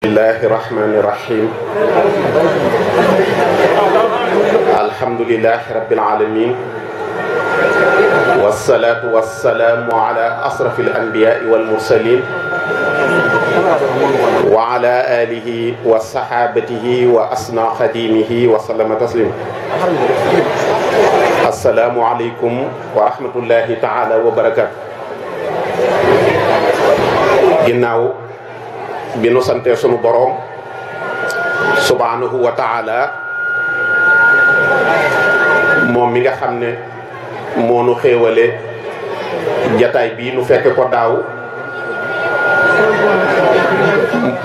bismillahi rahmani rahim alhamdulillahi rabbil alamin wassalatu wassalamu ala asrafil anbiya'i wal mursalin wa ala alihi wa sahabatihi wa asna khadimihi wa sallama taslim. Assalamu alaykum wa rahmatullahi ta'ala wa barakatuh. Ginnaaw bi nu sante sunu boroom subhanahu wa ta'ala moom mi nga xam ne moo nu xéewale jataay bii nu fekk ko daaw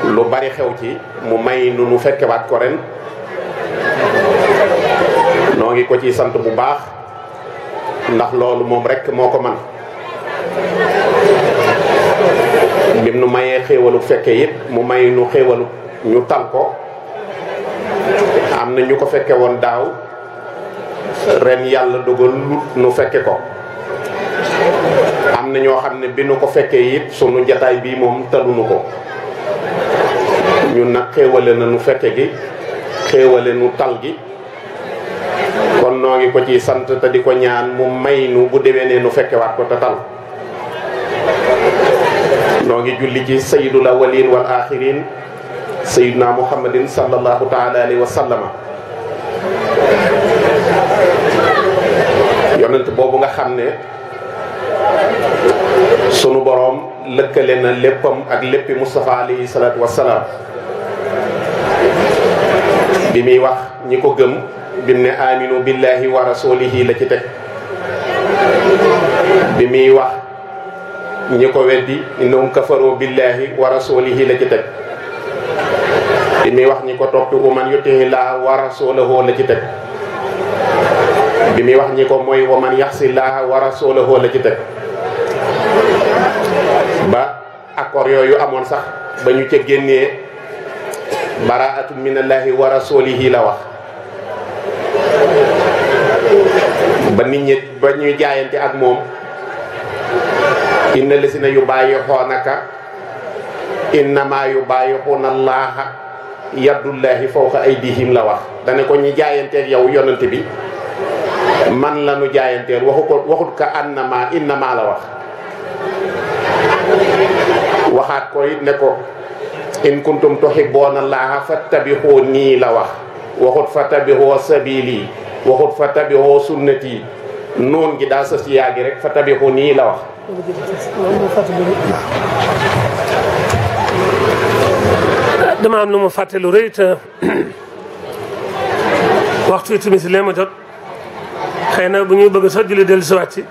lu bari xew ci mu may nu nu fekkewaat ko ren noo ngi ko ci sant bu baax ndax loolu moom rekk moo ko man bim nu mayee xéewalu fekke it mu may nu xéewalu ñu tal ko am na ñu ko fekke woon daaw ren yàlla dogal nu fekke ko am na ñoo xam ne bi nu ko fekkee it sunu jataay bii moom talunu ko ñun nag xéewale na nu fekke gi xéewale nu tal gi kon noo ngi ko ci sant te di ko ñaan mu may nu bu déwénee nu fekkewaat ko te tal noo ngi julli ci sayyidul awwalin wal axirin sayyidina muhammadin sallallahu taala alayhi wa sallama yonent boobu nga xam ne sunu boroom lëkkale na léppam ak léppi Mustafa alayhi salaatu wassalaam bi muy wax ñi ko gëm bim ne aminu billahi wa rasulihi la ci teg bi muy wax ñi ko weddi innahum kafaru billahi wa rasulihi la ci teg bi muy wax ñi ko topp wa man yutihi llaha wa rasulahu la ci teg bi muy wax ñi ko mooy wa man yaxsi llaha wa rasulahu la ci teg ba accord yooyu amoon sax ba ñu ca génnee baraatun minallahi wa rasulihi la wax ba nit ñi ba ñuy jaayante ak moom inna lasina yubayi'unaka innama yubayi'una allaha yadullahi fawqa aydihim la wax dane ko ñi jaayanteeg yow yonent bi man la nu jaayanteel waxut ka annama innama la wax waxaat ko it ne ko in kuntum tuhibbuna allaha fattabi'uni la wax waxut fattabi'u sabili waxut fattabi'u sunnati noon gi daa sës yaagi rek fattabi'uni la wax dama am lu ma fàtte lu rëy te waxtu wi timis lee ma jot xëy na bu ñuy bëgg sax julli dellu si waat ci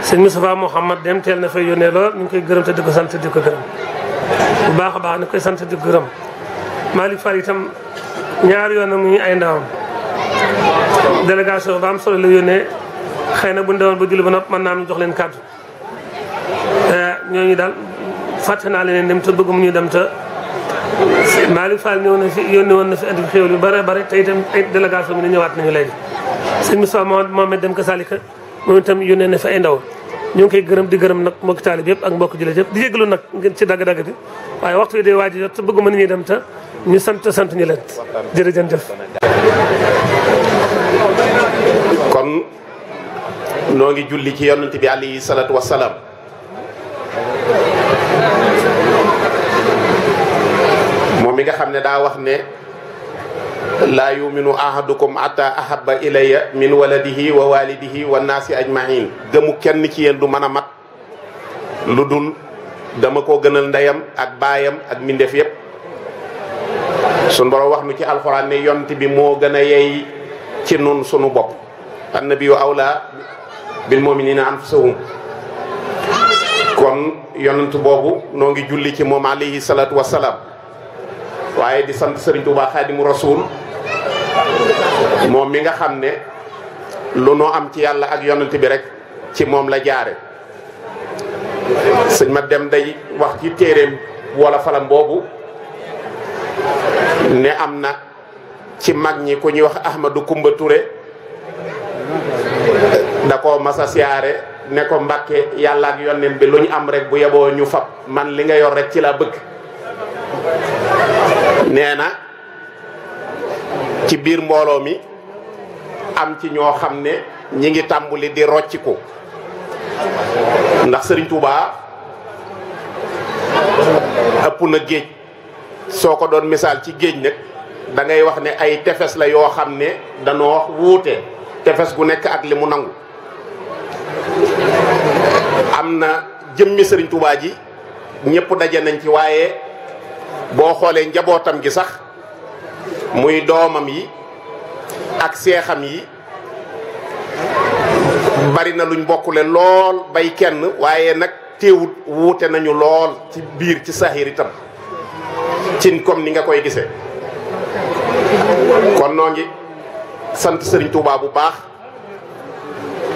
sëñ Moustapha Mouhamad dem teel na fay yónnee lool ñu ngi koy gërëm te di ko sant di ko gërëm bu baax a baax ni koy sant di ko gërëm Malick Fall itam ñaari yoon na mu ñu ay ndawam délégation ba am solo la yónnee xëy na bu ñu demoon ba julli ba nopp mën naa am ñu jox leen kàddu ñooñu daal fàtte naa leen dem te bëgg mu ñu dem te Malick Fall ñëw na fi yónni woon na fi indi xéwal yu bare bare te itam ay délégation bi ne ñëwaat nañu léegi sëñ Moustapha Mohamed dem ka salika moom itam yónnee na fi ay ndaw ñu ngi koy gërëm di gërëm nag mbokki taalib yëpp ak mbokki jullit yëpp di jégalu nag ngeen ci dagg-dagg bi waaye waxtu yi day waaj jot te bëgg mën ñuy dem te ñu sant ñu leen jërëjëf. kon noo ngi julli ci yonent bi alayhi salaatu wassalaam moom mi nga xam ne daa wax ne laa yuminu ahadukum ata ahabba ilayya min waladihi wa walidihi wa naasi ajmain gëmu kenn ci yéen du mën a mat lu dul dama ko gënal ndeyam ak baayam ak mbindeef yépp sunu borom wax nu ci alxuraan ne yonent bi moo gën a yey ci nun sunu bopp annabiyu awla bil mu'minina anfusahum kon yonent boobu noo ngi julli ci moom alayhi salaatu wassalaam waaye di sant Sëriñ Tuubaa Xaadimu Rasuul moom mi nga xam ne lu noo am ci yàlla ak yonent bi rek ci moom la jaare sëñ ma dem day wax ci téeréem wala falam boobu ne am na ci mag ñi ku ñuy wax Ahmadou Koumba Touré da ko masa siyaare ne ko Mbàkke yàlla ak yonent bi lu ñu am rek bu yeboo ñu fab man li nga yor rek ci laa bëgg nee na ci biir mbooloo mi am ci ñoo xam ne ñi ngi tàmbuli di rocciku ndax Serigne Touba ëpp na géej soo ko doon misaal ci géej nag da ngay wax ne ay tefes la yoo xam ne danoo wuute tefes gu nekk ak li mu nangu. am na jëmmi Serigne Touba ji ñëpp daje nañ ci, waaye boo xoolee njabootam gi sax muy doomam yi ak seexam yi bari na luñ bokkule lool bay kenn, waaye nag teewut wuute nañu lool ci biir ci sahir itam ci comme ni nga koy gisee. kon noo ngi sant Serigne Touba bu baax.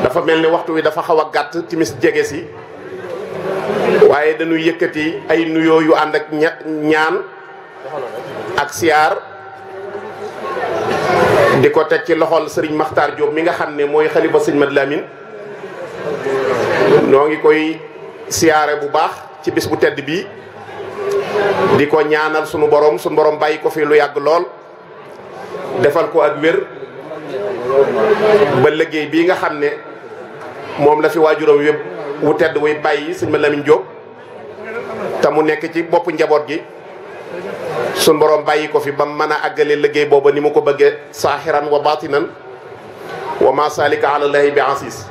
dafa mel ni waxtu wi dafa xaw a gàtt, timis jege si, waaye dañuy yëkkati ay nuyoo yu ànd ak ñaan ak siyaar di ko teg ci loxol Serigne Makhtar Diop mi nga xam ne mooy xalifa Serigne Mad Lamine. noo ngi koy siyaare bu baax ci bis bu tedd bii di ko ñaanal sunu borom bàyyi ko fi lu yàgg lool, defal ko ak wér ba liggéey bii nga xam ne moom la fi waajuram yëpp wu tedd wuy bàyyi Serigne Mad Lamine Diop te mu nekk ci boppu njaboot gi, sunu borom bàyyi ko fi ba mën a àggale liggéey booba ni mu ko bëggee saaxiran wa baatinan wa ma salika ala llahi bi asis.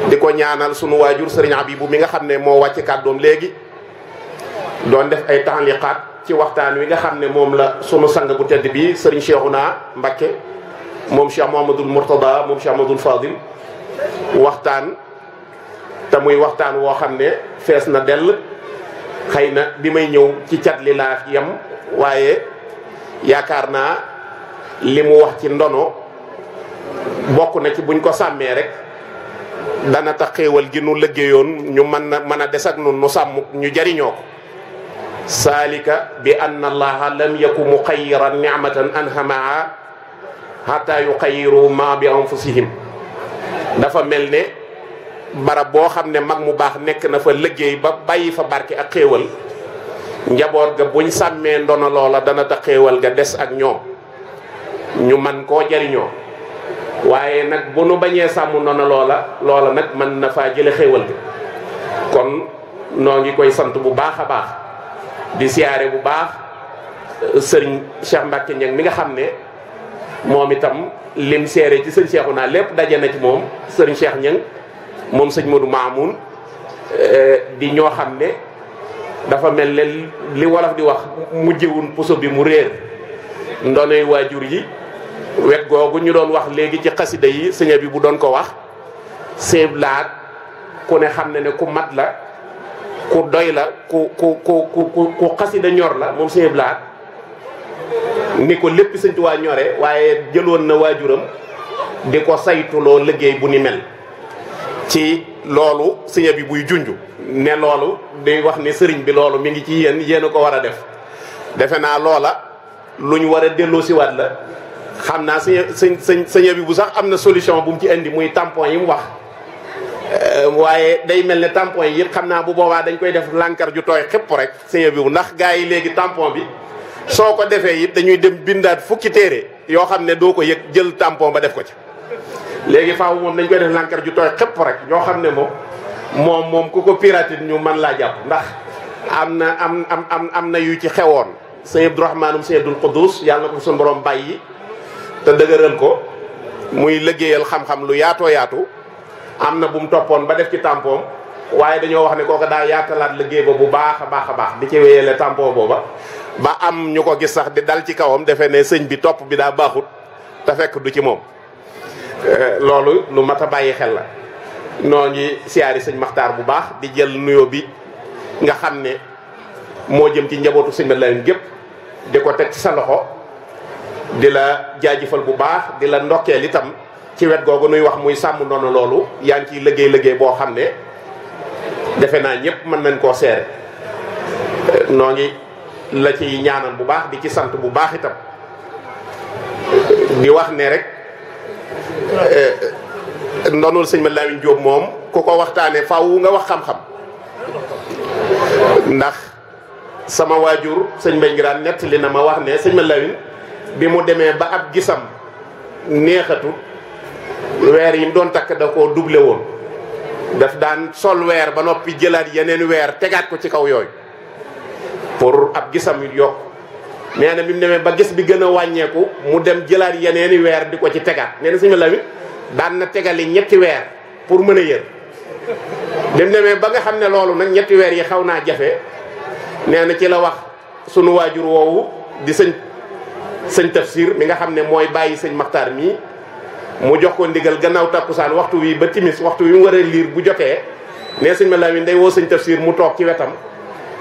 di ko ñaanal sunu waajur Serigne Abibou mi nga xam ne moo wàcc kàddoom léegi doon def ay taxliqaat ci waxtaan wi nga xam ne moom la sunu sang bu tedd bi Serigne Cheikhouna Mbacké moom Cheikh Mouhamadoul Mourtada moom Cheikh Mouhamadoul Fadil waxtaan te muy waxtaan woo xam ne fees na dell. xëy na bi may ñëw ci cat li laa yem, waaye yaakaar naa li mu wax ci ndono bokk na ci buñ ko sàmmee rek dana tax xéewal gi nu liggéeyoon ñu mën a des ak nun nu sàmm ñu jariñoo ko. saalika bi anna allaha lam yaku muxayiran nicmatan anhamaha hatta yuxayiru ma bi anfusihim. dafa mel ne barab boo xam ne mag mu baax nekk na fa liggéey ba bàyyi fa barke ak xéewal, njaboot ga buñ sàmmee ndono loola dana tax xéewal ga des ak ñoom ñu man koo jariñoo. waaye nag bu nu bañee sàmm ndono loola nag mën na faa jële xéewal ga. kon noo ngi koy sant bu baax a baax di siyaare bu baax sëriñ Cheikh Mbacké Niang mi nga xam ne moom itam lim seere ci sëñ Cheikhouna lépp daje na ci moom. sëriñ Cheikh Niang moom sëñ Modou Mamoun di ñoo xam ne dafa mel ne li wolof di wax mujjewun puso bi mu réer ndonoy waajur yi. wet googu ñu doon wax léegi ci xasida yi sëñ bi bu doon ko wax sëñ laat ku ne xam ne ku mat la, ku doy la, ku xasida ñor la moom sëñ laat ni ko lépp sëñ Tuubaa ñore, waaye jëloon na waajuram di ko saytuloo liggéey bu ni mel. ci loolu sëñ bi buy junj ne loolu day wax ne sëriñ bi loolu mi ngi ci yéen a ko war a def. defe naa loola lu ñu war a delloo siwaat la. xam naa sëñ bi bu sax am na solution bu mu ci indi muy tampon yi mu wax, waaye day mel ne tampon yi yëpp xam naa bu boobaa dañ koy def lànkar ju tooy xëpp rek sëñ bi bu ndax gaa yi léegi tampon bi soo ko defee it dañuy dem bindaat fukki téere yoo xam ne doo ko yëg jël tampon ba def ko ci. léegi faaw moom dañ koy def lànkar ju tooy xëpp rek ñoo xam ne moom ku ko pirate ñu mën laa jàpp. ndax am na yu ci xewoon. sëñ Abdourahmaanum sëñ Abdul Quddus yàlla na ko suñu borom bàyyi te dëgëral ko muy liggéeyal xam-xam lu yaatoo yaatu. am na bu mu toppoon ba def ci tampon, waaye dañoo wax ne kooku daa yaatalaat liggéey ba bu baax a baax di ci wéyale tampon booba ba am ñu ko gis sax di dal ci kawam defe ne sëñ bi topp bi daa baaxut te fekk du ci moom. loolu lu mat a bàyyi xel la. noo ngi siyaari sëñ Makhtar bu baax di jël nuyoo bi nga xam ne moo jëm ci njabootu sëñ Mad Lamine gépp di ko teg ci sa loxo, di la jaajëfal bu baax di la ndokkeel itam ci wet googu nuy wax muy sàmm ndono loolu. yaa ngi ciy liggéey boo xam ne defe naa ñëpp mën nañ koo seere. noo ngi la ci ñaanal bu baax di ci sant bu baax itam di wax ne rek ndonul sëñ Mad Lamine Diop moom ku ko waxtaanee faaw nga wax xam-xam, ndax sama waajur sëñ Mbay Ngiraan nettali na ma wax ne sëñ ma Lawin bi mu demee ba ab gisam neexatu weer yi mu doon takk da koo doublé woon daf daan sol weer ba noppi jëlaat yeneen weer tegaat ko ci kaw yooyu pour ab gisam yokk nee na bi mu demee ba gis bi gën a wàññeeku mu dem jëlaat yeneeni weer di ko ci tegaat nee na sëñ ma Lawin daan na tegali ñetti weer pour mën a yër bi mu demee ba nga xam ne loolu nag ñetti weer yi xaw naa jafe nee na ci la wax sunu waajur woowu di sëñ Tafsir mi nga xam ne mooy bàyyi sëñ Maxtaar mii mu jox ko ndigal gannaaw takkusaan waxtu wi ba timis waxtu wi mu war a liir bu jotee ne sëñ ma Lamin day woo sëñ Tafsir mu toog ci wetam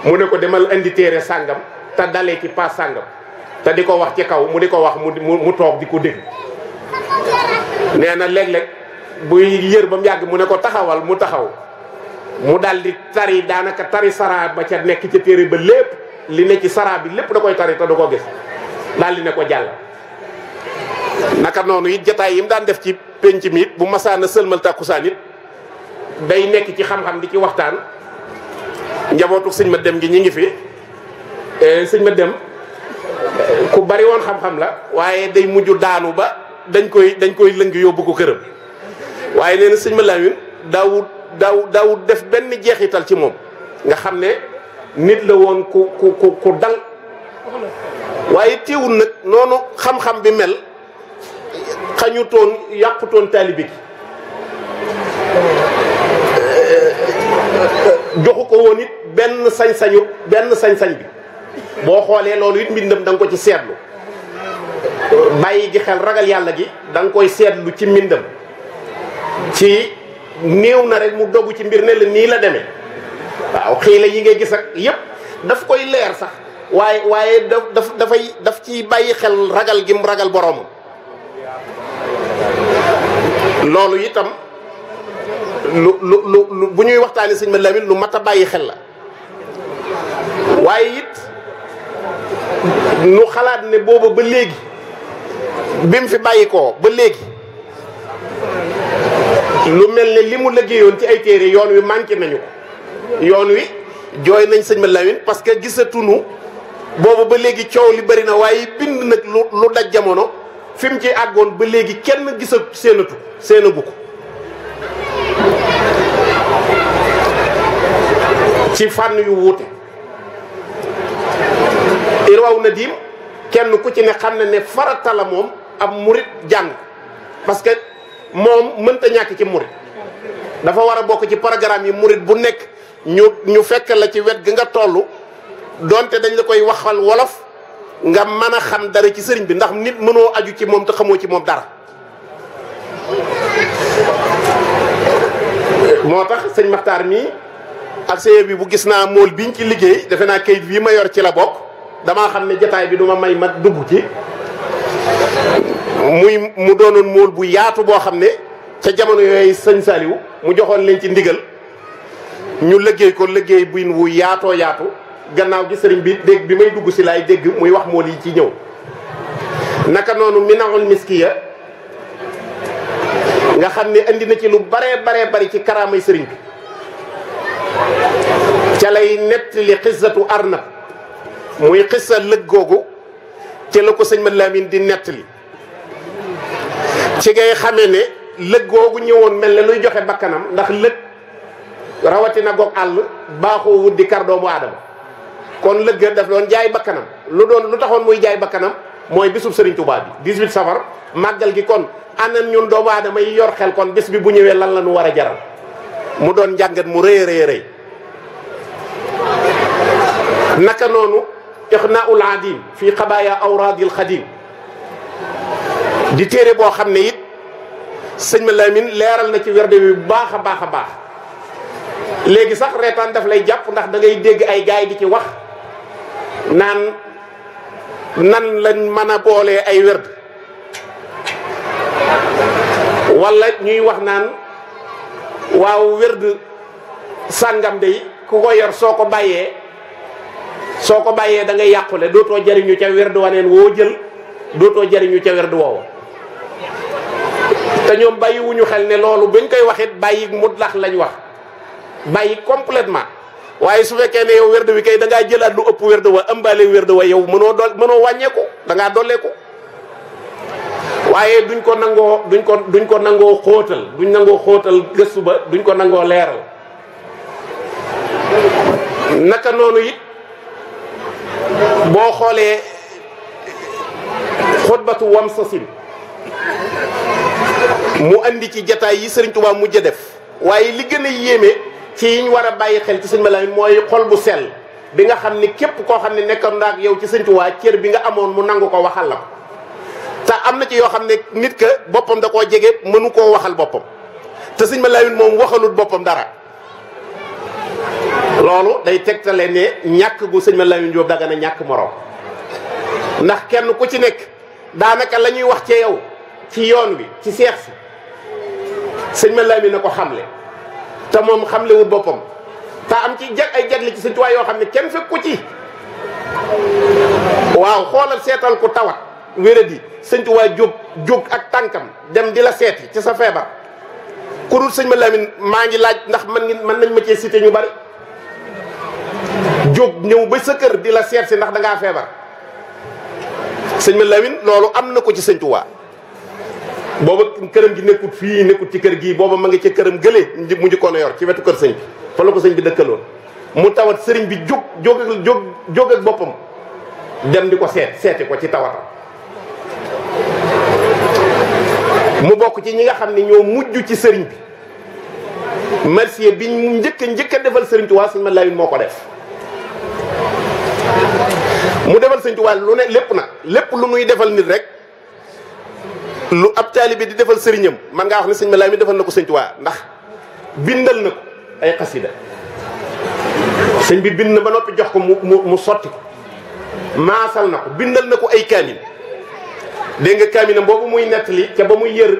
mu ne ko demal indi téere sàngam te dalee ci paas sàngam te di ko wax ci kaw mu di ko wax mu toog di ko dégg. nee na léeg-léeg buy yër ba mu yàgg mu ne ko taxawal mu taxaw mu daal di tari daanaka tari sara ba ca nekk ca téere ba lépp li ne ci sara bi lépp da koy tari te du ko gis daal di ne ko jàll. naka noonu it jataay yi mu daan def ci penc mi it bu masaana sëlmal tàkkusaan it day nekk ci xam-xam di ci waxtaan njabootu sëñ ma dem gi ñi ngi fi sëñ ma dem ku bari woon xam-xam la waaye day mujj daanu ba dañ koy lëng yóbbu ko këram waaye nee na sëñ ma Lamin daawut def benn jeexital ci moom nga xam ne nit la woon ku dal waaye teewul nag noonu xam-xam bi mel xañutoon yàqutoon taalibe gi joxu ko woon it benn sañ-sañ bi boo xoolee loolu it mbindam da nga ko ci seetlu bàyyi gi xel ragal yàlla gi da nga koy seetlu ci mbindam ci néew na rek mu dogu ci mbir ne la nii la demee waaw xëy la yi ngay gis ak yépp daf koy leer sax waaye daf ciy bàyyi xel ragal gi mu ragal boroomam loolu itam lu bu ñuy waxtaanee sëñ ma Lamin lu mat a bàyyi xel la waaye it nu xalaat ne booba ba léegi bi mu fi bàyyi koo ba léegi lu mel ne li mu liggéeyoon ci ay téere yoon wi manqué nañu ko yoon wi jooy nañ sëñ ma Lamin parce que gisatunu booba ba léegi coow li bari na waaye bind nag lu daj jamono fi mu ci àggoon ba léegi kenn gisa seenagu ko ci fànn yu wuute irwaw na diim kenn ku ci ne xam ne farata la moom ab murit jàng parce que moom mënta ñàkk ci murit dafa war a bokk ci programme yi murit bu nekk ñu fekk la ci wet gi nga toll donte dañ la koy waxal wolof nga mën a xam dara ci sëriñ bi ndax nit mënoo aju ci moom te xamoo ci moom dara moo tax sëñ Maxtaar mii ak sëye bi bu gis naa mool biñ ci liggéey defe naa kayit bii ma yor ci la bokk damaa xam ne jataay bi duma may ma dugg ci mu doonoon mool bu yaatu boo xam ne ca jamono yooyu sëñ Saliou mu joxoon leen ci ndigal ñu liggéey ko liggéey buñ wu yaatoo yaatu gannaaw gi sëriñ bi dégg bi may dugg si laay dégg muy wax mool yi ci ñëw naka noonu Minahul Miskiya nga xam ne indi na ci lu baree bari ci karaamay sëriñ bi ca lay nettali xissatu Arnab muy xissa lëg googu ci la ko sëñ ma Lamin di nettali ci ngay xamee ne lëg googu ñëwoon mel ne luy joxe bakkanam ndax lëg rawatina goog àll baaxoo wut di kar doomu aadama kon lëgg daf doon jaay bakkanam lu taxoon muy jaay bakkanam mooy bisub Serigne Touba bi 18 safar màggal gi kon anan ñun doomu aadama yi yor xel kon bis bi bu ñëwee lan la ñu war a jaral mu doon njàngat mu rëy naka noonu Ixnaul Adim fii xabaaya awraadil xadim di téere boo xam ne it sëñ ma Lamin leeral na ci werde wi baax a baax léegi sax reetaan daf lay jàpp ndax da ngay dégg ay gaay di ci wax naan nan lañ mën a boolee ay werd wala ñuy wax naan waaw werd sàngam de ku ko yor soo ko bàyyee da ngay yàqule dootoo jariñu ca werd waneen woo jël dootoo jariñu ca werd woowa te ñoom bàyyiwuñu xel ne loolu bañ koy waxit bàyyi mutlax lañ wax bàyyi complètement waaye su fekkee ne yow werd wi kay da ngaa jëlaat lu ëpp werd wa ëmbaale werd wa yow mënoo wàññeeku da ngaa dolleeku waaye duñ ko nangoo xóotal duñ nangoo xóotal gëstu ba duñ ko nangoo leeral naka noonu it boo xoolee xutbatu wamsasin mu andi ci jataay yi Sëriñ Tuubaa mujj a def waaye li gën a yéeme ci yiñ war a bàyyi xel ci sëñ Malamine mooy xol bu sell bi nga xam ni képp koo xam ne nekkoon na ak yow ci Sëriñ Tuubaa cër bi nga amoon mu nangu ko waxal la ko te am na ci yoo xam ne nit ka boppam da koo jege mënu koo waxal boppam te sëñ Malamine moom waxalul boppam dara loolu day tegtale ne ñàkk gu sëñ Malamine Diop Dagana ñàkk morom ndax kenn ku ci nekk daanaka la ñuy wax ci yow ci yoon wi ci seex si sëñ Malamine na ko xamle te moom xamlewul boppam te am ci ay jagle ci Sëñ Tuubaa yoo xam ne kenn fekk ko ci waaw xoolal seetal ku tawat wéradi Sëñ Tuubaa jóg ak tànkam dem di la seeti ci sa feebar ku dul sëñ Malamine maa ngi laaj ndax mën nañ ma cee cité ñu bari jóg ñëw ba sa kër di la seet si ndax da ngaa feebar sëñ Malamine loolu am na ko ci Sëñ Tuubaa booba këram gi nekkut fii nekkut ci kër gii booba ma ngi ca këram gëlee mu njëkkoon a yor ci wetu kër sëñ bi fa la ko sëñ bi dëkkaloon mu tawat sëriñ bi jóg ak boppam dem di ko seeti ko ci tawatam mu bokk ci ñi nga xam ne ñoo mujj ci sëriñ bi merci bi mu njëkk a defal Sëriñ Tuubaa sëñ Malamine moo ko def mu defal Sëñ Tuubaa lu ne lépp lu muy defal nit rek lu ab taalibe di defal sëriñam man ngaa wax ne sëñ Malamine defal na ko Sëñ Tuubaa ndax bindal na ko ay xasida sëñ bi bind na ba noppi jox ko mu sotti ko maasal na ko bindal na ko ay kaamin dégg nga kaaminam boobu muy nettali ca ba muy yër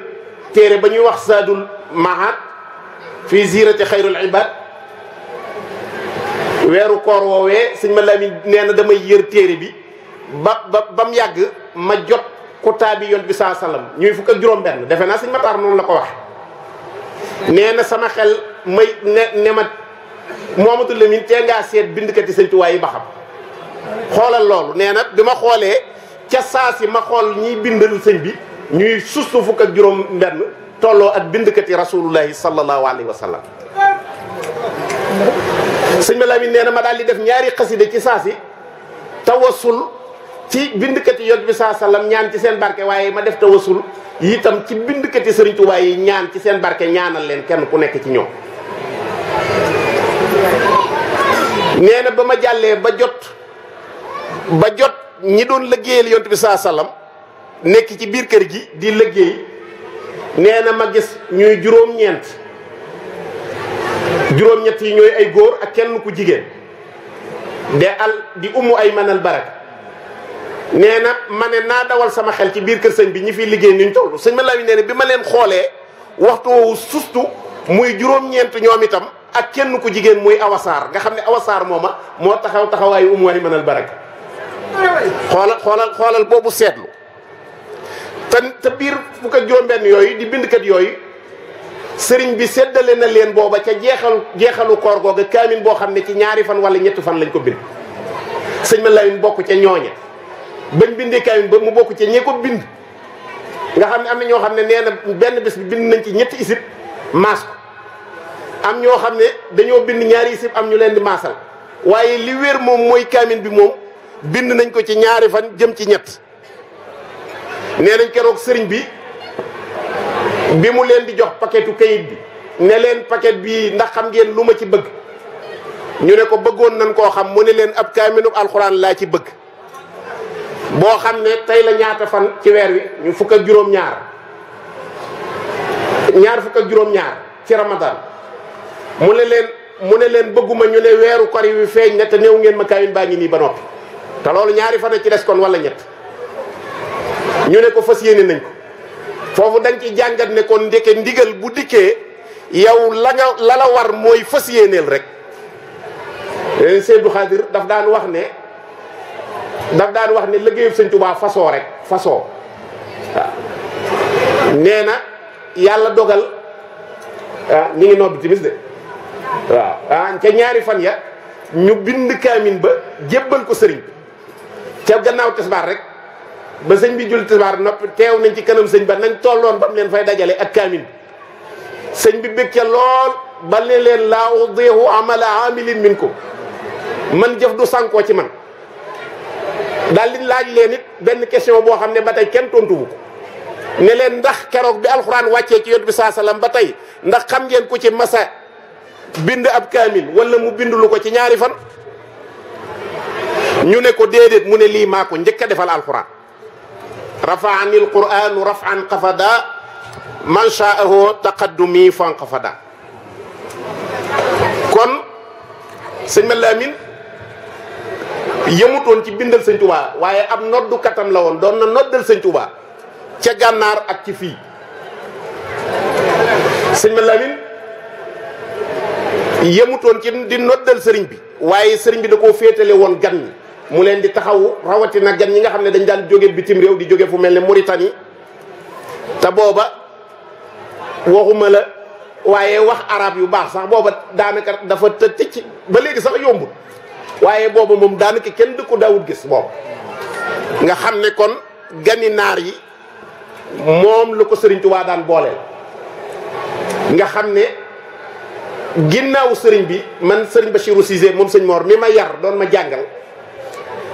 téere ba ñuy wax Saadul Mahat fii zirati xayrul ibad weeru koor woowee sëñ Malamine nee na damay yër téere bi ba mu yàgg ma jot kutaa bi yont bi saa sallam ñuy fukk ak juróom-benn defe naa sëñ Matar noonu la ko wax nee na sama xel may ne ma Mouhamadou Lamine tee ngaa seet bindkati Sëñ Tuubaa yi ba xam xoolal loolu nee na bi ma xoolee ca saa si ma xool ñiy bindal sëñ bi ñuy sustu fukk ak juróom-benn tolloo ak bindkati rasulullahi sallallahu alayhi wa sallam sëñ Malamine nee na ma daal di def ñaari xasida ci saa si tawasul ci bindkati yont bi saa sallam ñaan ci seen barke waaye ma def tawasul itam ci bindkati Sëriñ Tuubaa yi ñaan ci seen barke ñaanal leen kenn ku nekk ci ñoom nee na ba ma jàllee ba jot ñi doon liggéeyal yont bi saa sallam nekk ci biir kër gi di liggéey nee na ma gis ñuy juróom-ñett yi ñooy ay góor ak kenn ku jigéen di ummu ay manal barak nee na ma ne naa dawal sama xel ci biir kër sëñ bi ñi fiy liggéey ni ñu toll sëñ Malamine nee na bi ma leen xoolee waxtu woowu sustu muy juróom-ñeent ñoom itam ak kenn ku jigéen muy awasaar nga xam ne awasaar mooma moo taxawaayu ummu ay manal barak xoolal boobu seetlu te biir fukk ak juróom-benn yooyu di bindkat yooyu sëriñ bi séddale na leen booba ca jeexalu koor googa kaamin boo xam ne ci ñaari fan wala ñetti fan lañ ko bind sëñ Malamine bokk ca ñooña bañ bindee kaamin ba mu bokk ca ñee ko bind nga xam ne am na ñoo xam ne nee na benn bés bi bind nañ ci ñetti isib maas ko am ñoo xam ne dañoo bind ñaari isib am ñu leen di maasal waaye li wér moom mooy kaamin bi moom bind nañ ko ci ñaari fan jëm ci ñett nee nañ keroog sëriñ bi mu leen di jox paquetu kayit bi ne leen paquet bi ndax xam ngeen lu ma ci bëgg ñu ne ko bëggoon nañ koo xam mu ne leen ab kaaminu alxuraan laa ci bëgg boo xam ne tey la ñaata fan ci weer wi ñu fukk ak juróom-ñaar fukk ak juróom-ñaar ci ramadan mu ne leen bëgguma ñu ne weeru kori wi feeñ ne te néew ngeen ma kaamin baa ngi nii ba noppi te loolu ñaari fan ci des kon wala ñett ñu ne ko fas yéene nañ ko foofu dañ ci jàngat ne kon ndeke ndigal bu dikkee yow la la war mooy fas yéeneel rek leen Seydou Khadir daf daan wax ne liggéeyub Sëñ Tuubaa façon rek façon waaw nee na yàlla dogal ñu ngi noddu timis de waaw ca ñaari fan ya ñu bind kaamin ba jébbal ko sëriñ bi ca gannaaw tisbaar rek ba sëñ bi julli tisbaar noppi teew nañ ci kanam sëñ ba nañ tolloon ba mu leen fay dajale ak kaamin bi sëñ bi bég ca lool ba ne leen laa udiihu amala amilin minkum man jëf du sànkoo ci man daal di laaj leen it benn question boo xam ne ba tey kenn tontuwu ko ne leen ndax keroog bi alxuraan wàccee ci yonent bi saa salaam ba tey ndax xam ngeen ku ci masa bind ab kaamil wala mu bind lu ko ci ñaari fan ñu ne ko déedéet mu ne lii maa ko njëkk a defal alxuraan rafaani alquranu rafan qafada man shaahu taqaddumi fanqafada kon sëñ Malamine yëmutoon ci bindal sëñ Touba waaye ab noddu katam la woon doon na noddal sëñ Touba ca gànnaar ak ci fii sëñ Malamine yëmutoon ci di noddal sëriñ bi waaye sëriñ bi da koo féetale woon gan ñi mu leen di taxawu rawatina gan ñi nga xam ne dañ daan jóge bitim réew di jóge fu mel ne Mauritanie te booba waxuma la waaye wax arab yu baax sax booba daanaka dafa tëcc ba léegi sax yombul waaye booba moom daanaka kenn du ko daawut gis boobu nga xam ne kon gani naar yi moom la ko sëriñ Tuubaa daan booleel nga xam ne ginnaaw sëriñ bi man sëriñ Bachirou Cissé moom sëñ Mor mi ma yar doon ma jàngal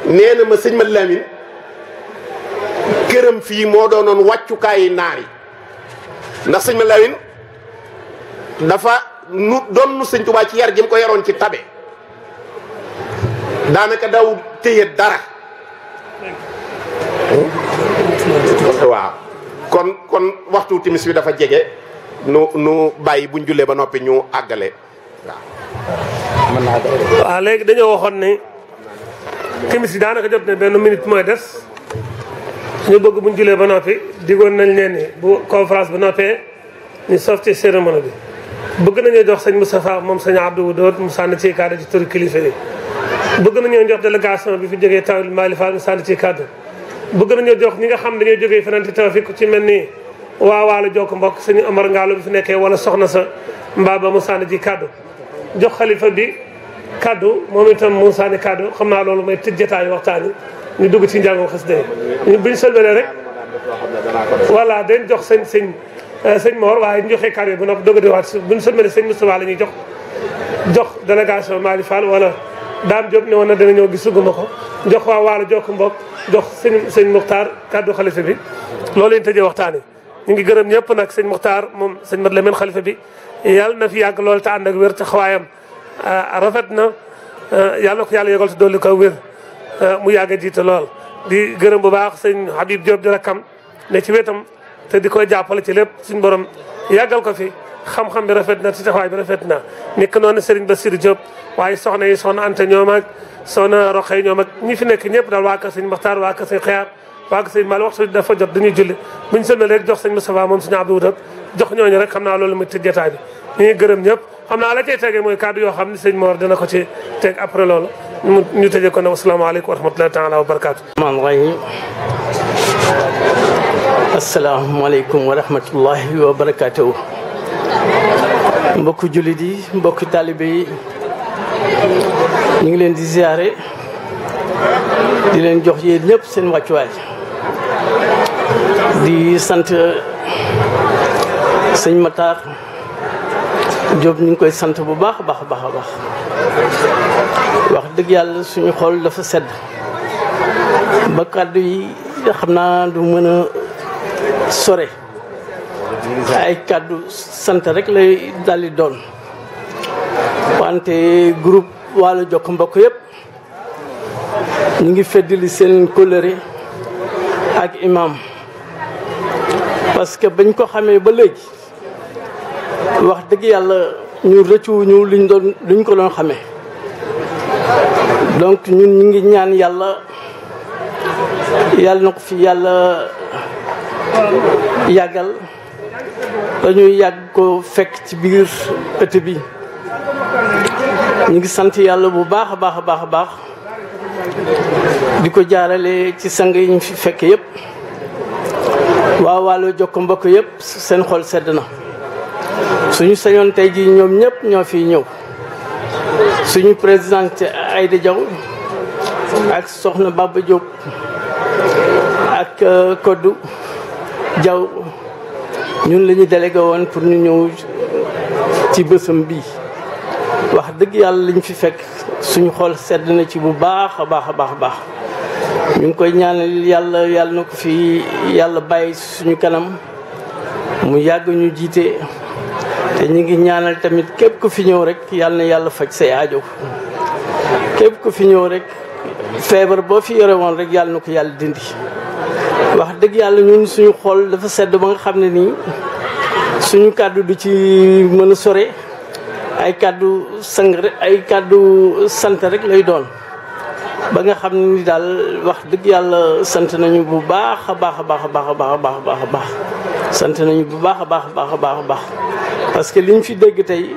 nee na ma sëñ Mat Lamin këram fii moo doonoon wàccukaayi naar yi ndax sëñ Mat Lamin dafa doon nu sëñ Tuubaa ci yar gi mu ko yaroon ci tabe daanaka daw téye dara waaw kon waxtu timis bi dafa jege nu bàyyi buñ jullee ba noppi ñu àggale waaw léegi dañoo waxoon ne timis yi daanaka jot ne benn minute mooy des ñu bëgg buñ jullee ba noppi digoon nañ leen ni bu conférence ba noppee ñu sof ci cérémonie bi bëgg nañoo jox sëñ Moustapha moom sëñ Abdou Wudoot mu sànni ci kàddu ci turu kilifa yi bëgg nañoo jox délégation bi fi jógee tawil Mali Fall mu sànni ci kàddu bëgg nañoo jox ñi nga xam dañoo jógee feneen ci tawfiq ku ci mel ni waa waalo jokk mbokk sëñ Omar Ngalo bi fi nekkee wala soxna sa mbaa ba mu sànni ci kàddu jox xalifa bi kàddu moom itam mu sànni kàddu xam naa loolu mooy tëj jotaayu waxtaan yi ñu dugg ci njàngum xasida yi buñ sëlbalee rek voilà dañ jox sëñ Mor waaye ñu joxee kàddu yi bu noppi doog a diwaat buñ sëlbalee sëñ Moustapha la ñuy jox délégation Mali Fall wala Dame Diop ne woon na dana ñëw gisuguma ko jox waa waalo jokk mbokk jox sëñ Muxtaar kàddu xalifa bi loolu lañ tëjee waxtaan yi ñu ngi gërëm ñëpp nag sëñ Muxtaar moom sëñ Mat Lamin xalifa bi yàlla na fi yàgg loolu te ànd ak wér te xawaayam rafet na yàlla na ko yàlla yëgal te dolli ko wér mu yàgg a jiite lool di gërëm bu baax sëñ Habib Diop di rakkam ne ci wetam te di koy jàppale ci lépp suñ borom yàggal ko fi xam-xam bi rafet na ci taxawaay bi rafet na nekk noonu Serigne Bassirou Diop waaye soxna yi soxna Anta ñoom ak soxna Roxay ñoom ak ñi fi nekk ñëpp daal waa kër sëñ Maxtaar waa kër sëñ Xeyaar waa kër sëñ Mal waxtu dafa jot dañuy julli buñ sëlmal rek jox sëñ Moustapha moom sëñ Abdou Wudoot jox ñooñu rek xam naa loolu muy tëj jotaay bi ñu ngi gërëm ñëpp xam naa la cay tegee mooy kàddu yoo xam ne sëñ Mor dina ko ci teg après loolu ñu tëjee ko ne wasalaamaaleykum wa rahmatullahi taala wa barakaatu. asalaamaaleykum wa rahmatullahi wa barakaatu. mbokku jullit yi mbokku taalibe yi ñu ngi leen di ziare di leen jox yéen ñëpp seen wàccuwaay di sant sëñ Matar Diop ñu ngi koy sant bu baax a baax a baax a baax wax dëgg yàlla suñu xol dafa sedd ba kàddu yi xam naa du mën a sore ay kàddu sant rek lay daldi doon wante groupe Waalo Jokk Mbokk yëpp ñu ngi feddali seen kóllëre ak imam parce que bañ ko xamee ba léegi wax dëgg yàlla ñu rëccuwuñu luñ ko doon xamee donc ñun ñu ngi ñaan yàlla na ko fi yàlla yàggal dañuy yàgg ko fekk ci biir ëtt bi ñu ngi sant yàlla bu baax a baax a baax a baax di ko jaarale ci sang yi ñu fi fekk yëpp waa Waalo Jokk Mbokk yëpp seen xol sedd na suñu sañoon tey jii ñoom ñëpp ñoo fiy ñëw suñu présidente Aïda Diaw ak soxna Baba Diop ak Kodou Diaw ñun la ñu délégué woon pour ñu ñëw ci bésam bii wax dëgg yàlla liñ fi fekk suñu xol sedd na ci bu baax a baax a baax a baax ñu ngi koy ñaanal yàlla na ko fi yàlla bàyyi suñu kanam mu yàgg ñu jiite te ñu ngi ñaanal tamit képp ku fi ñëw rek yàlla na yàlla faj say aajo képp ku fi ñëw rek feebar boo fi yore woon rek yàlla na ko yàlla dindi wax dëgg yàlla ñun suñu xol dafa sedd ba nga xam ne nii suñu kàddu du ci mën a sore ay kàddu sant rek lay doon ba nga xam ne ni daal wax dëgg yàlla sant nañu bu baax a baax a baax a baax a baax a baax a baax sant nañu bu baax a baax a baax a baax a baax parce que liñ fi dégg tey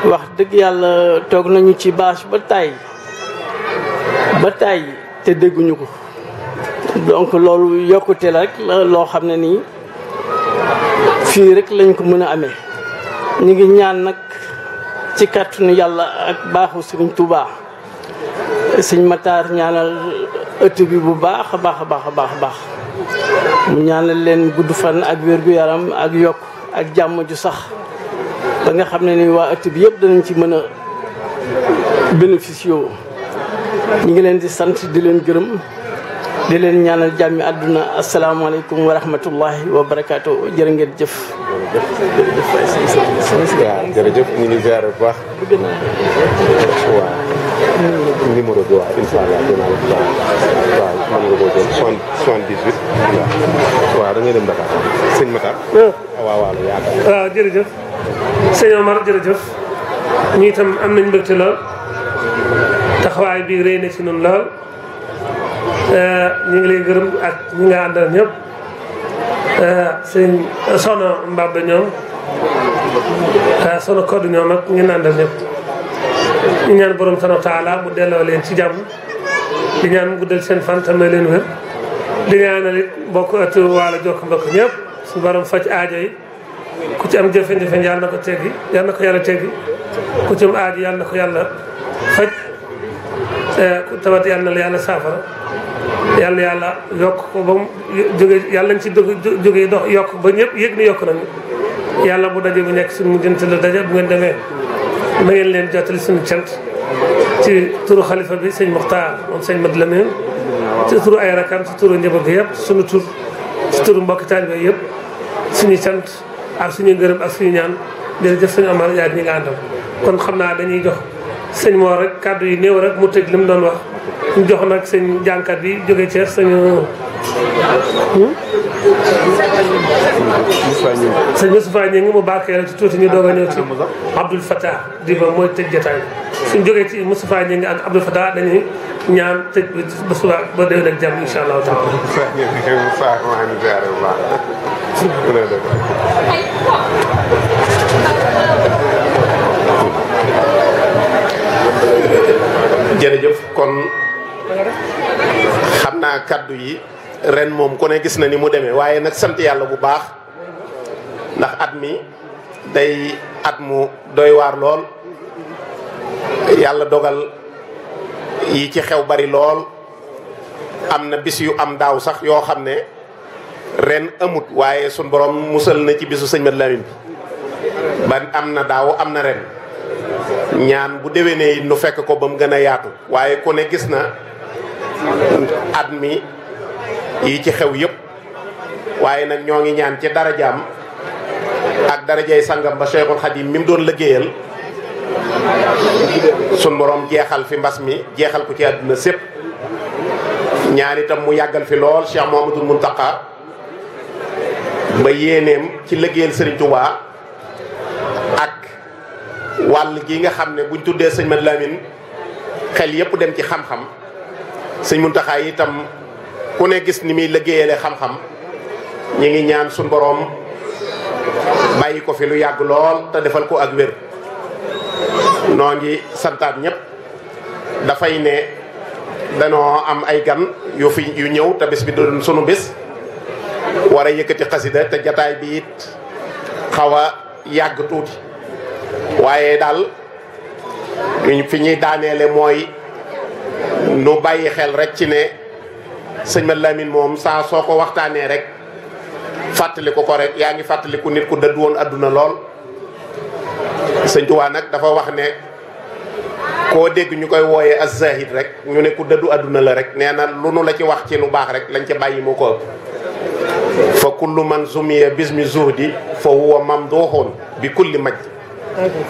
wax dëgg yàlla toog nañu ci bâche ba tay te dégguñu ko donc loolu yokkute la rek loo xam ne nii fii rek lañ ko mën a amee ñu ngi ñaan nag ci kàttanu yàlla ak baaxu Sëriñ Tuubaa Sëñ Matar ñaanal ëtt bi bu baax a baax a baax a baax a baax mu ñaanal leen gudd fan ak wér-gu-yaram ak yokk ak jàmm ju sax ba nga xam ne ni waa ëtt bi yëpp danañ ci mën a bénéficier ñu ngi leen di sant di leen gërëm di leen ñaanal jàmmi àdduna asalaamaaleykum wa rahmatullahi wa barakaatu jërë ngeen jëf. waaw jërëjëf ñu ngi ziar bu baax. waaw numéro bi waaw incha allah dinaa la waaw mën nga koo jël 78. waaw da ngay dem Dakar sëñ Matar. waaw waaw yaakaar naa. waaw jërëjëf sëñ Omar jërëjëf ñu itam am nañ mbégte lool taxawaay bi rëy na ci noonu lool. ñu ngi lay gërëm ak ñi nga àndal ñëpp sëñ soxna Mbaba ñoom soxna Kodou ñoom ak ñi àndal ñëpp ñu ñaan borom subhanahu wa taala mu delloo leen ci jàmm di ñaan mu guddal seen fan te may leen wér di ñaanal it mbokk ëtt Waalo Jokk mbokk ñëpp su borom faj aajo yi ku ci am jafe-jafe yàlla na ko teggi yàlla na ko yàlla teggi ku ci am aajo yàlla na ko yàlla faj ku tawat yàlla na la yàlla saafara yàlla yokk ko ba mu jóge yàlla nañ ci jógee dox yokk ba ñëpp yëg ni yokk nañu yàlla bu daje bu nekk suñu mujjante la daje bu ngeen demee na ngeen leen jottali suñu cant ci turu xalifa bi sëñ Muxtaar moom sëñ Mad Lamin ci turu ay rakam ci turu njaboot gi yëpp suñu tur ci turu mbokki taalibe yëpp suñu cant ak suñu ngërëm ak suñu ñaan jërëjëf sëñ Omar yaa ñi nga àndal kon xam naa dañuy jox sëñ Mor rek kàddu yi néew rek mu tëj li mu doon wax ñu jox nag sëñ jànkat bi jóge Thiès sëñ Moustapha ñi ngi mu barkeel ci tuuti ñu doog a ñëw ci Abdoul Fattah di ba mooy tëj jotaay suñ jógee ci Moustapha ñi ngi ak Abdoul Fattah dañuy ñaan tëj ba suba ba déwén ak jàmm incha allahu taala jërëjëf kon xam naa kaddu yi ren moom ku ne gis na ni mu demee waaye nag sant yàlla bu baax ndax at mi day at mu doy waar lool yàlla dogal yi ci xew bari lool am na bis yu am daaw sax yoo xam ne ren amut waaye sun borom musal na ci bisu sëñ Mad Lamin bi ba am na daaw am na ren ñaan bu déwénee nu fekk ko ba mu gën a yaatu waaye ku ne gis na at mi yi ci xew yëpp waaye nag ñoo ngi ñaan ci darajaam ak darajay sangam ba Cheikhul Khadim mi mu doon liggéeyal sun borom jeexal fi mbas mi jeexal ko ci àdduna sépp ñaan itam mu yàggal fi lool Cheikh Mouhamadoul Mountakha ba yéeneem ci liggéeyal Serigne Touba ak wàll gi nga xam ne buñ tuddee sëñ Mad Lamin xel yépp dem ci xam-xam sëñ Mountakha itam ku ne gis ni muy liggéeyale xam-xam ñi ngi ñaan suñ boroom bàyyi ko fi lu yàgg lool te defal ko ak wér noo ngi santaat ñëpp dafay ne danoo am ay gan yu ñëw te bis bi doon sunu bis war a yëkkati xasida te jataay bi it xaw a yàgg tuuti waaye daal fi ñuy daaneele mooy nu bàyyi xel rek ci ne sëñ Mat Lamin moom saa soo ko waxtaanee rek fàttaliku ko rek yaa ngi fàttaliku nit ku dëdd woon adduna lool. sëñ Tuubaa nag dafa wax ne koo dégg ñu koy wooyee az-zahid rek ñu ne ku dëddu adduna la rek nee na lu nu la ci wax ci lu baax rek lañ ca bàyyi moo ko ëpp. fa kullu man zumiya bismi zuhdi fa huwa mamduhun bi kulli majd.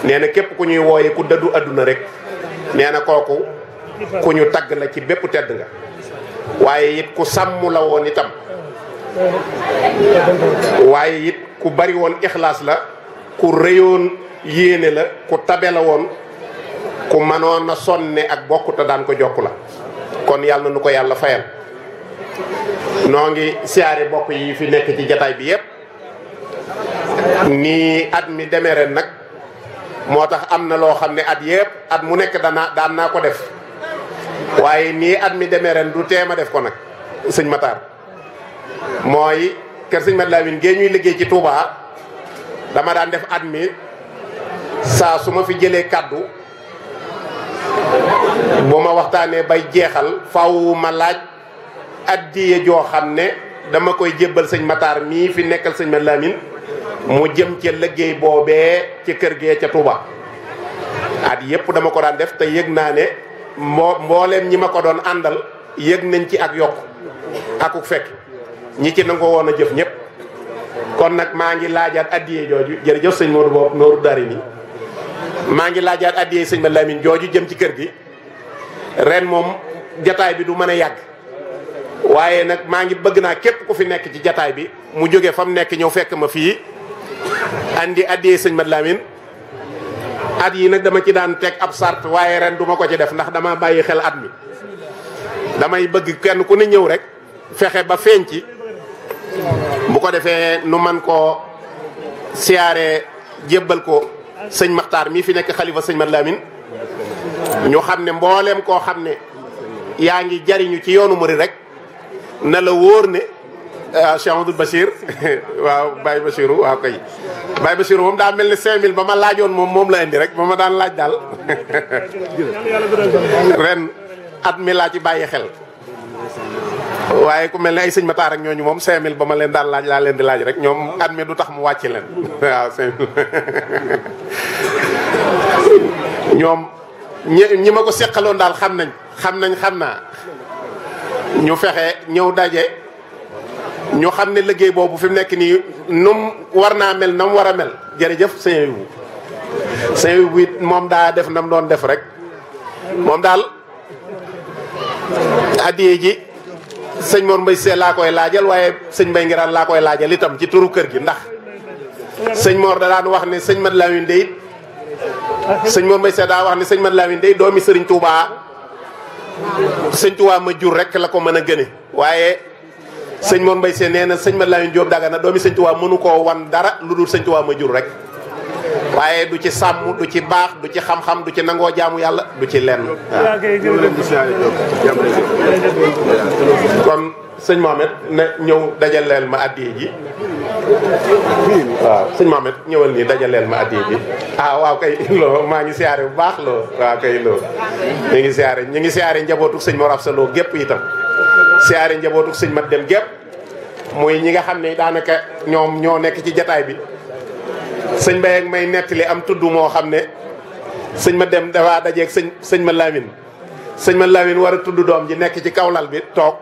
nee na képp ku ñuy wooyee ku dëddu adduna rek nee na kooku ku ñu tagg la ci bépp tedd nga. waaye it ku sàmm la woon itam. waaye it ku bari woon ixlaas la ku rëyoon yéene la ku tabe la woon ku mënoon a sonne ak bokk te daan ko jokk la. kon yàlla na nu ko yàlla fayal. noo ngi siyaare bokk yi fi nekk ci jataay bi yépp nii at mi demee ren nag moo tax am na loo xam ne at yépp at mu nekk daan naa ko def waaye nii at mi demee ren du teema def ko nag sëñ Matar mooy kër sëñ Mat Lamin gee ñuy liggéey ci Touba dama daan def at mi saa su ma fi jëlee kaddu bu ma waxtaanee bay jeexal faw ma laaj addiye joo xam ne dama koy jébbal sëñ Matar mii fi nekkal sëñ Mat Lamin mu jëm ca liggéey boobee ci kër gee ca Touba. at yépp dama ko daan def te yëg naa ne mbooleem ñi ma ko doon àndal yëg nañ ci ak yokk akuk fekk ñi ci nangoo woon a jëf ñëpp. kon nag maa ngi laajaat addiye jooju jërëjëf sëñ Modou boobu Nooru Dari ni maa ngi laajaat addiye sëñ Mat Lamin jooju jëm ci kër gi ren moom jataay bi du mën a yàgg. waaye nag maa ngi bëgg naa képp ku fi nekk ci jataay bi mu jóge fa mu nekk ñëw fekk ma fii andi addiyee sëñ Mat Lamin. at yi nag dama ci daan teg ab sart waaye ren duma ko ci def ndax dama bàyyi xel at mi damay bëgg kenn ku ne ñëw rek fexe ba feeñ ci bu ko defee nu man koo siyaare jébbal ko sëñ Maxtaar mii fi nekk xalifa sëñ Mat Lamin ñu xam ne mbooleem koo xam ne yaa ngi jariñu ci yoonu murid rek na la wóor ne Cheikh Amadou Bachir waaw Baye Bachirou waaw kay Baye Bachirou moom daa mel ne 5000 ba ma laajoon moom la indi rek ba ma daan laaj daal ren at mi laa ci bàyyi xel waaye ku mel ne ay sëñ Matar ak ñooñu moom 5000 ba ma leen daan laaj laa leen di laaj rek ñoom at mi du tax mu wàcc leen waaw 5000 ñoom ñi ma ko seqaloon daal xam naa ñu fexe ñëw daje ñu xam ne liggéey boobu fi mu nekk nii num war naa mel na mu war a mel jërëjëf sëñ wu it moom daa def nam doon def rek moom daal addiye ji sëñ Mor Mbay See laa koy laajal waaye sëñ Mbay Ngiraan laa koy laajal itam ci turu kër gi ndax sëñ Mor da daan wax ne sëñ Mat Lamin dey sëñ Mor Mbay See daa wax ne sëñ Mat Lamin dey doomi sëriñ Touba sëñ Touba ma jur rek la ko mën a gëne waaye sëñ Mor Mbay See nee na sëñ Mat Lamin Jóob Dagana doomi sëñ Touba mënu koo wan dara lu dul sëñ Touba ma jur rek waaye du ci sàmm du ci baax du ci xam-xam du ci nangoo jaamu yàlla du ci lenn kon sëñ Mohamed ne ñëw dajaleel ma addiye ji waaw sëñ Mohamed ñëwal nii dajaleel ma addiye ji waaw kay loo maa ngi siyaare bu baax loo waaw kay loo ñu ngi siyaare njabootuk sëñ Mor Absa Lo gépp itam siyaare njabootuk sëñ Mat Dem gépp muy ñi nga xam ne daanaka ñoom ñoo nekk ci jataay bi sëñ Mbaye ak may nettali am tudd moo xam ne sëñ Mat Dem dafa dajeeg sëñ Mat Lamin sëñ Mat Lamin war a tudd doom ji nekk ci kawlal bi toog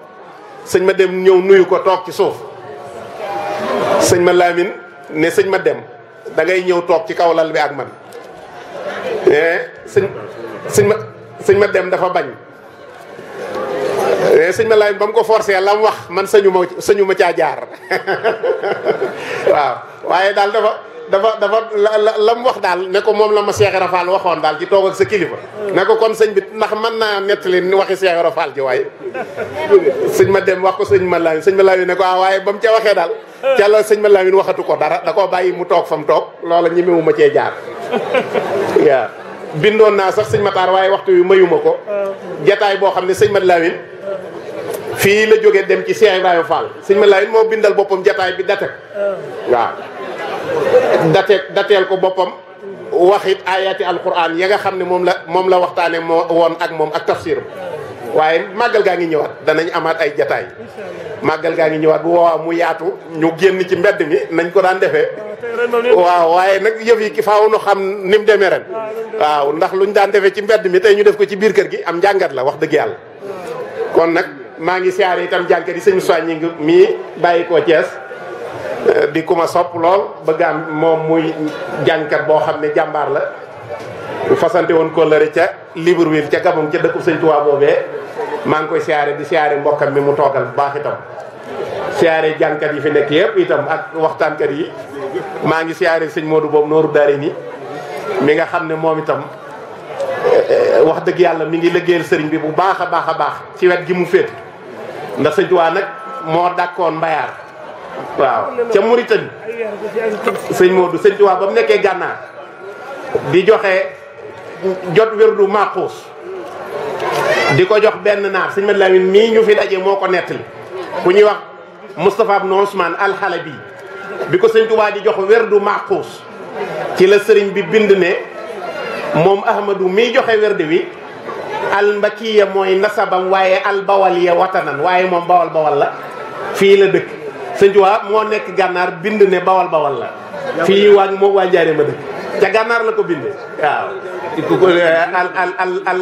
sëñ Mat Dem ñëw nuyu ko toog ci suuf sëñ Mat Lamin ne sëñ Mat Dem da ngay ñëw toog ci kawlal bi ak man sëñ Mat Dem dafa bañ sëñ Mat Lamin ba mu ko forcé la mu wax man sañu ma caa jaar waaw waaye daal dafa la mu wax daal ne ko moom la ma Cheikh Ibra Fall waxoon daal ci toog ak sa kilifa ne ko kon sëñ bi ndax mën naa nettali waxi Cheikh Ibra Fall ji waaye sëñ Mat Dem wax ko sëñ Mat Lamin ne ko waaye ba mu ca waxee daal ca la sëñ Mat Lamin waxatu ko dara da koo bàyyi mu toog fa mu toog loola ñemewu ma cee jaar waaw bindoon naa sax sëñ Matar waaye waxtu wi mayuma ko jataay boo xam ne sëñ Mat Lamin fii la jógee dem ci Cheikh Ibrahima Fall sëñ Mat Lamin moo bindal boppam jataay bi date waaw dateel ko boppam waxit ayati alquran ya nga xam ne moom la waxtaane moo woon ak moom ak tafsir waaye màggal gaa ngi ñëwaat danañ amaat ay jataay màggal gaa ngi ñëwaat bu woowaa mu yaatu ñu génn ci mbedd mi nañ ko daan defee waaw waaye nag yëf yi ki faaw nu xam ni mu demee ren waaw ndax luñ daan defee ci mbedd mi tey ñu def ko ci biir kër gi am njàngat la wax dëgg yàlla kon nag maa ngi siyaare itam jànkat yi sëñ soññi ngi mii bàyyi koo Thiès di ku ma sopp lool bëgg am moom muy jànkat boo xam ne jàmbaar la fasante woon kóllëre ca Libreville ca Gabon ca dëkkub sëñ Tuubaa boobee maa ngi koy siyaare di siyaare mbokkam mi mu toogal bu baax itam siyaare jànkat yi fi nekk yëpp itam ak waxtaankat yi maa ngi siyaare sëñ Modou boobu nooru daari ni mi nga xam ne moom itam wax dëgg yàlla mi ngi liggéeyal sëriñ bi bu baax a baax a baax ci wet gi mu féete ndax sëñ Tuubaa nag moo dàkkoon mbayaar waaw ca Mauritanie sëñ Modou sëñ Tuubaa ba mu nekkee gànnaar di joxe jot wérdu Maxuus di ko jox benn naar sëñ Mad Lamin mii ñu fi daje moo ko nettali ku ñuy wax Moustapha ibn Ousmane al-Halabi bi ko sëñ Tuubaa di jox wérdu Maxuus ci la sëriñ bi bind ne moom Ahmadu mii joxe wérdu wi al-Mbakiya mooy nasabam waaye al-Bawaliya watanan waaye moom bawal la fii la dëkk sëñ Tuubaa moo nekk gànnaar bind ne bawal la fii moom waa Njaaréem ma dëkk ca gànnaar la ko bindee waaw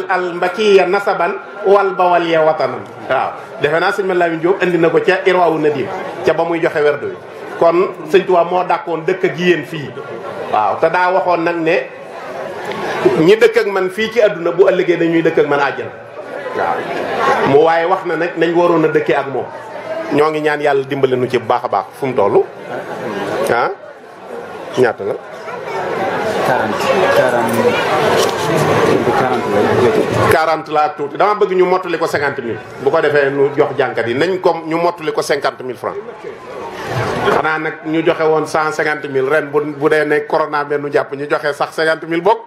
al Mbakiya nasaban wal Bawaliya watanan waaw defe naa sëñ Mad Lamin Jóob andi na ko ca Irwaawu Nadim ca ba muy joxe werdu wi kon sëñ Tuubaa moo dàkkoon dëkk ak yéen fii waaw te daa waxoon nag ne ñi dëkk ak man fii ci àdduna bu ëllëgee dañuy dëkk ak man àjjana waaw mu waaye wax na nag nañ waroon a dëkkee ak moom ñoo ngi ñaan yàlla dimbale nu ci bu baax a baax fu mu toll ah ñaata la 40 la ak tuuti dama bëgg ñu mottali ko 50 000 bu ko defee ñu jox jànkat yi nañ ko ñu mottali ko 50 000 francs xanaa nag ñu joxe woon 150 000 ren bu dee ne corona benn jàpp ñu joxe sax 50 000 bokk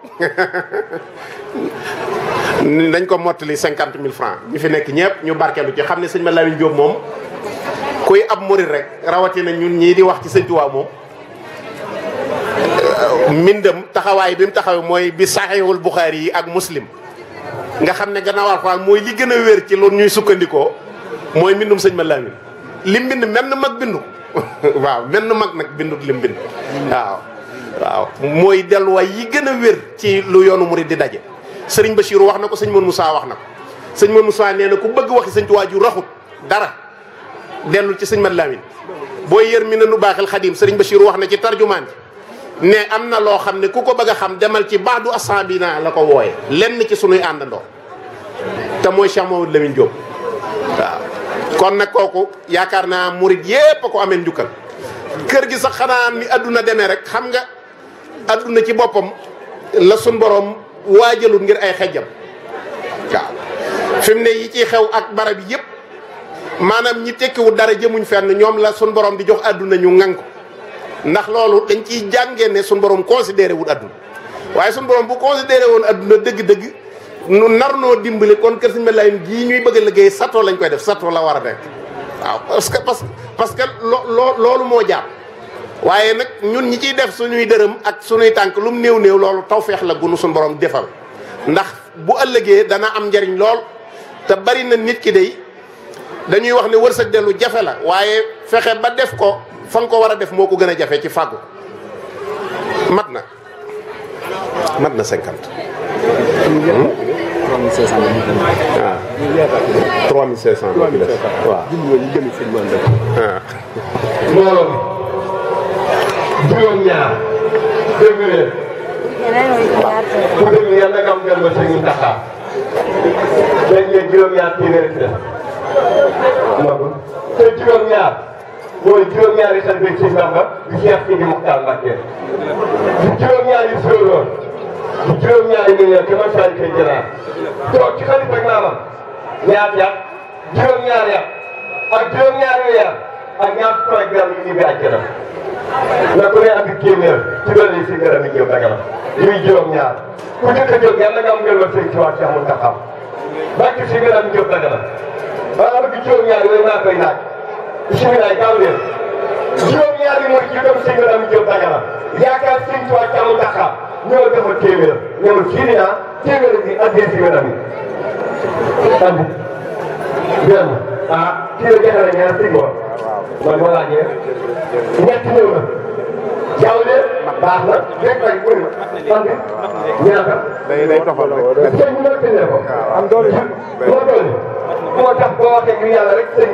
nañ ko mottali 50 000 francs ñu fi nekk ñëpp ñu barkeelu ci xam ne sëñ Mad Lamin Jóob moom kuy ab murit rek rawatina ñun ñii di wax ci sëñ Tuubaa moom mbindam taxawaay bi mu taxaw mooy bi Saxiixul Buxaari yi ak Muslim nga xam ne gannaaw Alxuraan mooy li gën a wér ci loolu ñuy sukkandikoo mooy mbindum sëñ Mad Lamin li mbind menn mag bindu waaw menn mag nag bindut li mbind waaw mooy delluwaay yi gën a wér ci lu yoonu murit di daje sëriñ Bachirou wax na ko sëñ Mor Moussa wax na ko sëñ Mor Moussa nee na ku bëgg waxi sëñ Tuubaa ju raxut dara dellul ci sëñ Mad Lamin booy yër mi na nu baaxil xadim sëriñ Bachirou wax na ci tarjumaan ne am na loo xam ne ku ko bëgg a xam demal ci baadu asabina la ko wooye lenn ci sunuy àndandoo te mooy Cheikh Mamadou Lamine Diop waaw kon nag kooku yaakaar naa murit yépp a ko amee njukkal kër gi sax xanaa ni adduna demee rek xam nga adduna ci boppam la sun borom waajalul ngir ay xejjam waaw fi mu ne yi ciy xew ak barab yi yëpp maanaam ñi tekkiwul dara jëmuñ fenn ñoom la sun borom di jox adduna ñu ŋang ko ndax loolu dañ ciy jàngee ne sun borom considéré wul adduna waaye sun borom bu considéré woon adduna dëgg-dëgg nu nar noo dimbali kon kër sëñ Mad Lamin gii ñuy bëgg a liggéey sato lañ koy def sato la war a nekk waaw parce que loolu moo jàpp waaye nag ñun ñi ciy def suñuy dërëm ak suñuy tànk lu mu néew loolu tawfeex la gunu suñu borom defal ndax bu ëllëgee dana am njariñ lool te bari na nit ki day dañuy wax ne wërsëg dellu jafe la waaye fexe ba def ko fa nga ko war a def moo ko gën a jafe ci fàggu mat na 50 3500 waaw mbooloo mi juróom-ñaar dégg leen ku dégg yàlla nga am gën ba sëñ Muntaxa dañ leen juróom-ñaar téeméer ci def te juróom-ñaar mooy juróom-ñaari sant bi sëñ Bamba di Cheikh Sidi Mokhtar Mbacké di juróom-ñaari sóoloon di juróom-ñaari million te man sali koy jëlaat toog ci xalifa ak maamam ñaar yàq juróom-ñaar yàq ak juróom-ñaari weer ak ñaar fukk ak benn yu ñibbi àjjana na ku ne ak téeméer ci loolu yi si gërëm yi ñëw dagala ñuy juróom-ñaar ku njëkk a jóg yàlla nga am ngërëm sëñ Tuubaa Cheikh Mountakha bàkk si gërëm ñëw dagala balaa bëgg juróom-ñaar yooyu maa koy laaj bisimilah gaaw leen juróom-ñaar yi mooy ci dem si gërëm ñëw dagala yaakaar sëñ Tuubaa Cheikh Mountakha ñëwal defal téeméer ñëwal fii nii ah téeméer bi adhéré si nga ami. andi benn kii la joxe la ñaar sëñ man ma laajee ñett ñëw na jawle baax na rek ay wër na andi ñaata. day toxal rek. sëñ bi nga tëjee ko. am doole moo tax boo waxee ngir yàlla rek sëñ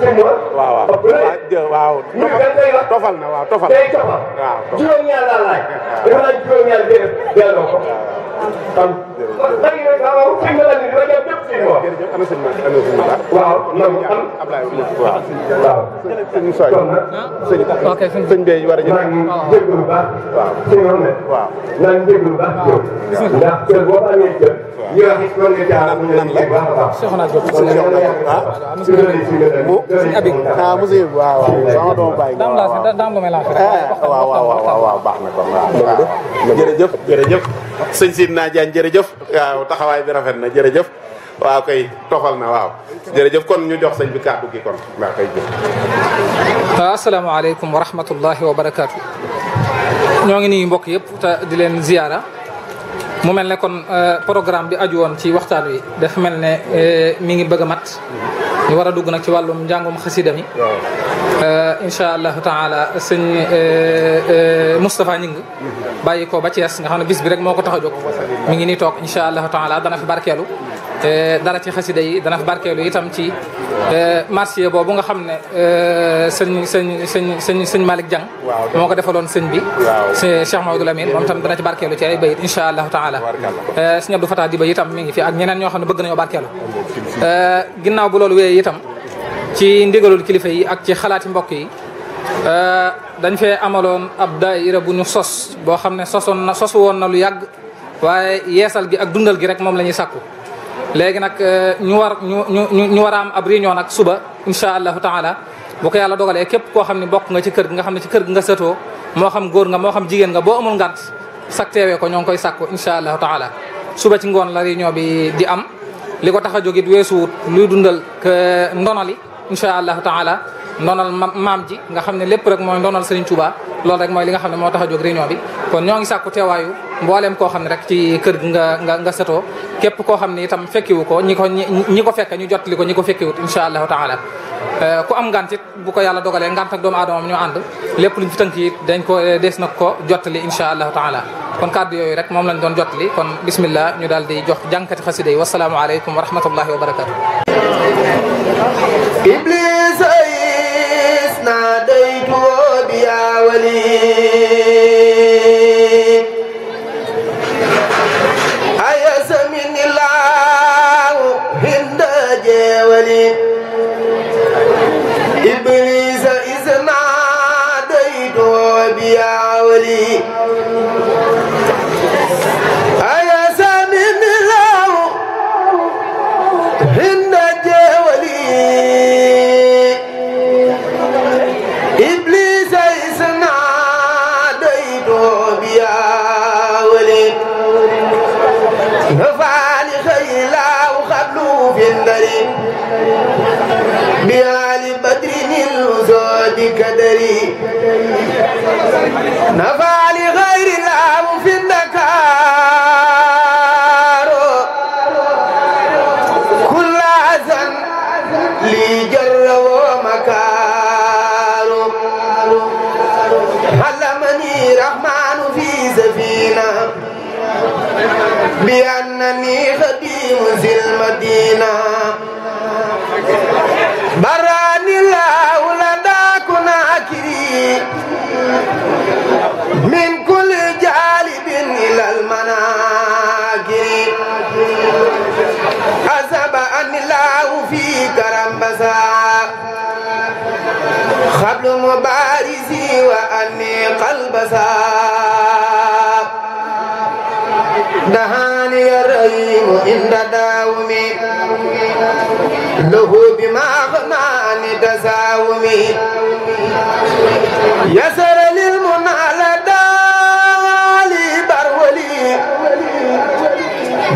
sëñ bi waaw tofal na waaw tofal. day tofal. waaw juróom-ñaar laa laaj. dafa laaj juróom-ñaar delloo ko. am bari na waaw sëñ bi la ni dama jëm bépp sëñ wax. jërëjëf ana sëñ ma waaw nangu am Ablaye waaw. waaw. sëñ bi war a jël. maa ngi jégalu bu baax. waaw sëñ bi ne. waaw maa ngi jégalu bu baax ci yow. ndax kër boo ko amee kër. ñi wax it mën nga jaar mu ne bu baax a baax. Soxna Diop monsieur waaw sama doom baay daam lu may lancé waaw baax na kon waaw jërëjëf sëñ Sidna Diagne jërëjëf waaw taxawaay bi rafet na jërëjëf waaw kay toxal na waaw jërëjëf kon ñu jox sëñ bi kàddu gi kon waaw kay jëf. asalaamaaleykum wa rahmatullahi wa barakaatu. ñoo ngi nuyu mbokk yëpp te di leen ziyaara mu mel ne kon programme bi aju woon ci waxtaan wi dafa mel ne mi ngi bëgg a mat ñu war a dugg nag ci wàllum njàngum xasida mi incha allahu taala sëñ Moustapha Ñing bàyyi ko ba Thiès nga xam ne bis bi rek moo ko tax a jóg mi ngi nii toog incha allahu taala dana fi barkeelu dara ci xasida yi dana fi barkeelu itam ci marché boobu nga xam ne sëñ Malick Diang moo ko defaloon sëñ bi Cheikh Mamadou Lamine moom tam dana ci barkeelu ci ay bayit incha allahu taala sëñ Abdou Fatah Diba itam mi ngi fi ak ñeneen ñoo xam ne bëgg nañoo barkeelu ginnaaw bu loolu wéyee itam ci ndigalul kilifa yi ak ci xalaati mbokk yi dañ fee amaloon ab daayira bu ñu sos boo xam ne sosu woon na lu yàgg waaye yeesal gi ak dundal gi rek moom la ñuy sàkku léegi nag ñu war a am ab réunion nag suba incha allahu taala bu ko yàlla dogalee képp koo xam ne bokk nga ci kër gi nga xam ne ci kër gi nga sëtoo moo xam góor nga moo xam jigéen nga boo amul ngant sak teewee ko ñoo ngi koy sàkku incha allahu taala suba ci ngoon la réunion bi di am li ko tax a jógit weesuwut luy dundal ndonali incha allahu taala ndonal maam ji nga xam ne lépp rek mooy ndonal Serigne Touba loolu rek mooy li nga xam ne moo tax a jóg réunion bi kon ñoo ngi sàkku teewaayu mbooleem koo xam ne rek ci kër gi nga setoo képp koo xam ne itam fekkiwu ko ñi ko fekke ñu jottali ko ñi ko fekkiwut incha allahu taala ku am ngant it bu ko yàlla dogalee ngant ak doomu aadama ñoo ànd lépp luñ fi tënk it dañ ko dees na ko jottali incha allahu taala kon kàddu yooyu rek moom lañ doon jottali kon bismillah ñu daal di jox jànkati xasida yi wasalaamu aleykum wa rahmatullahi wa barakatu iblis ayis nadaytu biya wali ayasa minillahu hinda jewali iblis ayis nadaytu biya wali ayasa minillahu hinda jewali إبليس إسنا ديدو بيا ولي نفعني خيلا وخبلو في النري بيال بدر الوزود كدري نفعني غير الله في النكار كل عزن لي جر ومكار علمني رحمن في سفينة بأنني خديم ذي المدينة براني الله لدى كناكري من كل جالب إلى المناكر أسبأني الله في كرمبسا خبل مبارزي وأني قلب ساب دهاني الرحيم عند داومي له بما غناني تساومي يسر للمنى لدالي برولي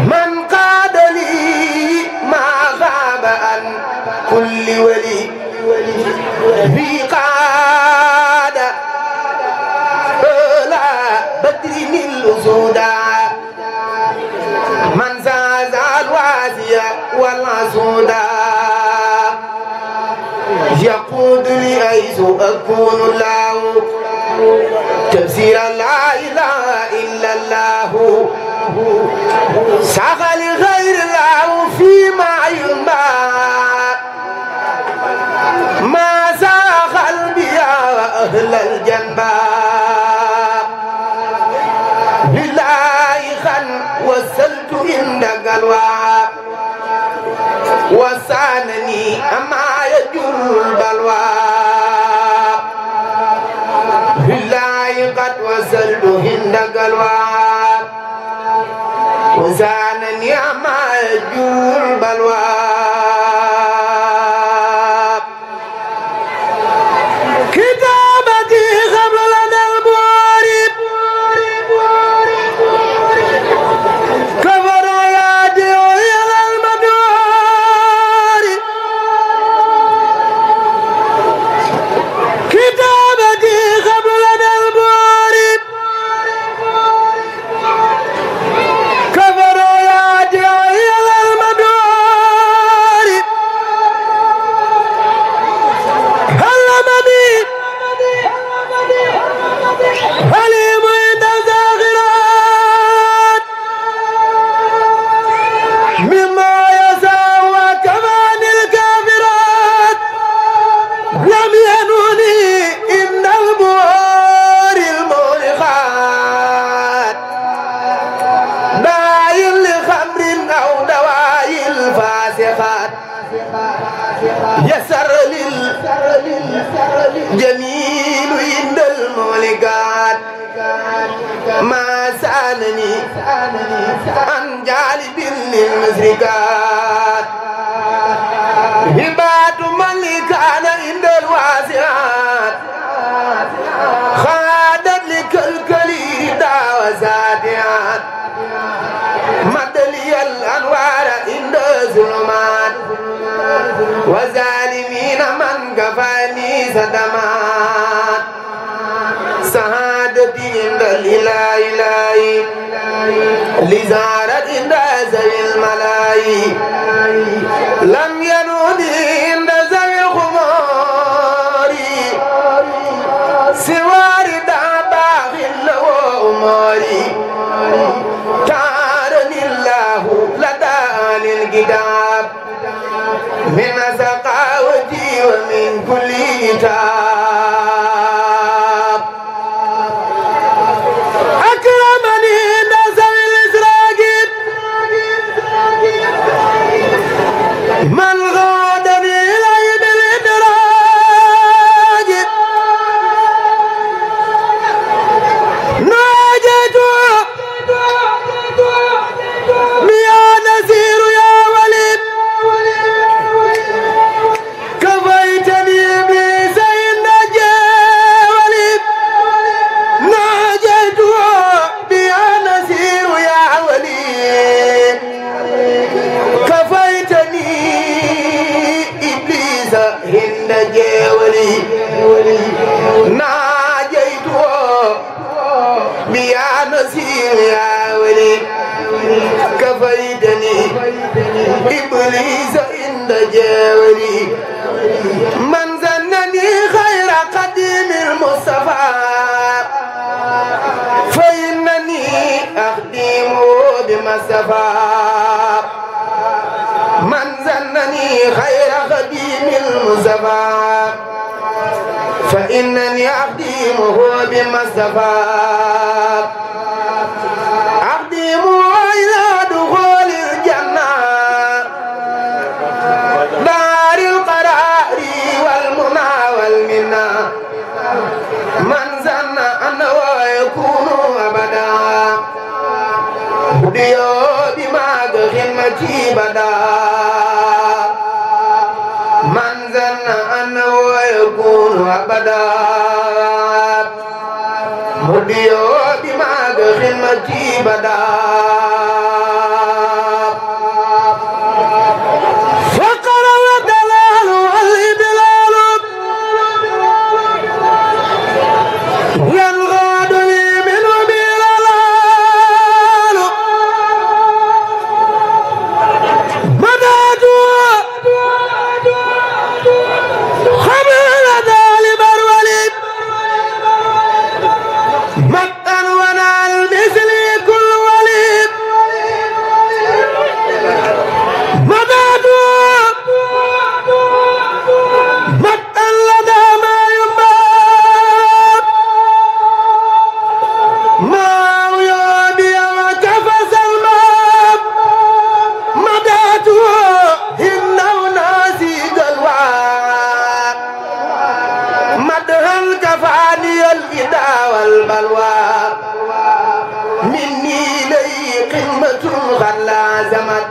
من قاد لي ما غاب عن كل ولي في قادة لا بدر الأسودا من زاز الواسية والعسودا يقود لي حيث أكون الله تفسير لا إله إلا الله ساق لغير الله فيما ينبع ما ساق البياء وأهل الجنبى لله خن وصلت عند قلوى وسانني أما يجر البلوى لله قد وصلت عند قلوى وسانني أما يجر البلوى كتابتي قبل لدى البوارب كفر آياتي وإلى المدور كتابتي قبل لدى البوارب كفر آياتي وإلى المدور علمني حليم عند الزاغرات مما يساوى كمان الكافرات لم ينوني إن البوار المولخات داعي لخمر أو دواء الفاسقات يسر للجميل عند المولقات ما سألني عن جالب للمشركات هبات من كان عند الواسعات خادت لكالكلي دعوزاتيات مد لي الأنوار عند الظلمات وظالمين من كفاني صدمات سعادتي عند الإله لزارت عند ذوي الملاي لم ينودي عند ذوي الخمار سوار داباغ وأماري تارني الله لدى الكتاب من سقاوتي ومن كل تاب أكرمني نزل الإسراقيب من غادني إلي بالإدراج ناجته يا نزير يا ولي كفيتني إبليس إن جاولي ناجيته يا نزير يا ولي كفيتني إبليس إن جاولي ناجيته يا نزير يا ولي كفيتني إبليس عند جاوري من ظنني خير قديم المصطفى فإنني أخدمه بما استفى من ظنني خير قديم المصطفى فإنني أخدمه بما استفى أخدمه إلى دخول الجنة دار القرار والمنى والمنى من ظن أنه يكون أبدا هديو بما خدمتي بدا من ظن أنه يكون أبدا هديو بما خدمتي بدا ينغاد لي منه بلا والبلوى مني لي قمة قد لازمت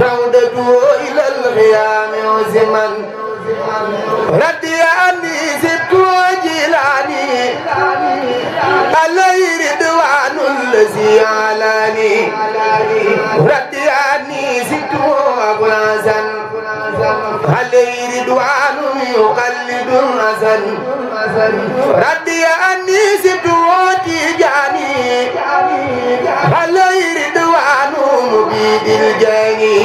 روضته إلى الخيام عزما ردي أني زدت وجلاني علي رضوان الذي علاني ردي أني زدت وأبرازا علي رضوان يقلد الحسن ردي أني زدت وتجاني علي رضوان مبيد الجاني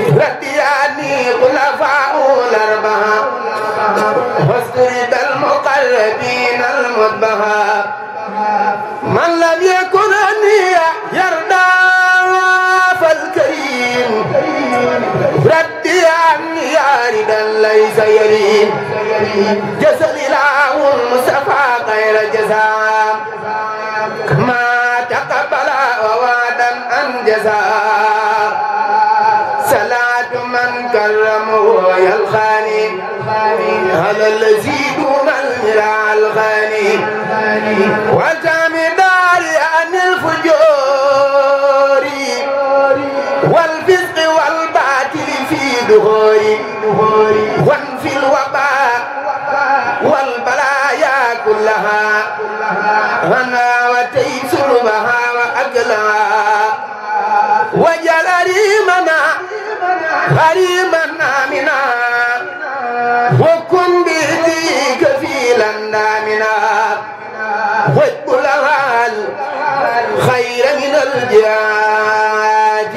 ردي أني خلفاء الأربعة واسترد المقربين المتبعة من لم يكن أني يرضى فالكريم ردي عني ياردا ليس يريم جزل الله المصطفى غير جزاء ما تقبل ووعدا أنجزا صلاة من كرمه يلخاني على الذي دون المراء الغاني والتامدار عن الفجور والفسق والباطل في دهوري وانفي الوباء والبلايا كلها هنا وتيسر بها وأقلها وجل ريمنا غريبا آمنا وكن به كفيلا دامنا واجب لها الخير من الجهاد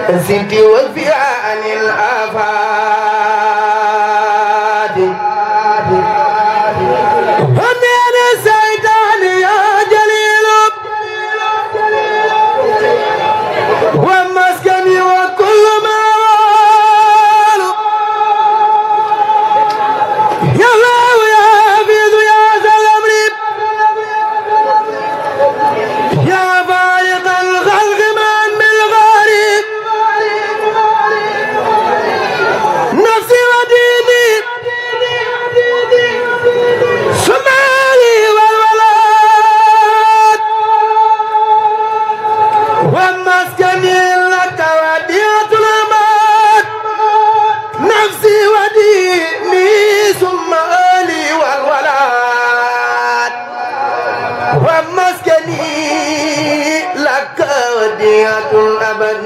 الست والفئة عن الآفات ومن الشيطان يا جليل ومسكني وكل ما يا الله يا حفيظ يا ذا الأمر يا فارق الخلق من بالغارب نفسي وديني سمالي والولاد ومسكني لك وديعة الأمات نفسي وديني ثم آلي والولاد ومسكني لك وديعة الأبد